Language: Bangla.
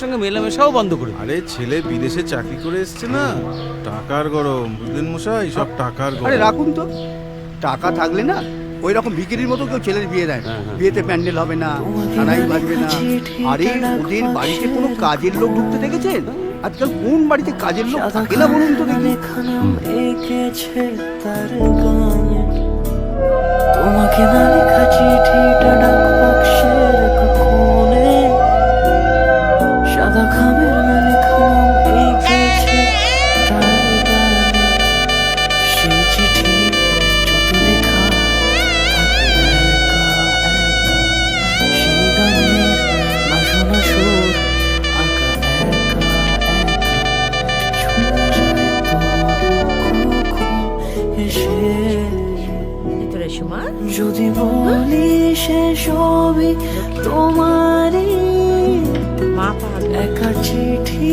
সঙ্গে মেলামেশাও বন্ধ করে দিল। আরে ছেলে বিদেশে চাকরি করে এসছে না, টাকার গরম, বুঝলেন মশাই, সব টাকার আরে গরম। রাখুন তো, টাকা থাকলে না ওই রকম ভিকিরির মতো কেউ ছেলের বিয়ে দেয় না। বিয়েতে প্যান্ডেল হবে না, সানাই বাজবে না। আরে ওদের বাড়িতে কোনো কাজের লোক ঢুকতে দেখেছেন? আজকাল কোন বাড়িতে কাজের লোক থাকে না বলুন তো দেখি। তোমাকে না লেখা চিঠিটা ডাক বাক্সের কোণে, সাদা খামের না লেখা নাম এঁকেছে তার গানে। সেই চিঠি যত লেখা থাকে একা একা, সেই গানের না শোনা সুর আঁকা একা একা, শুনে যায় তবু কখন এসে। ভিতরে সুমা, যদি বলি সে সবই তোমারই, মা পাহাড় একা চিঠি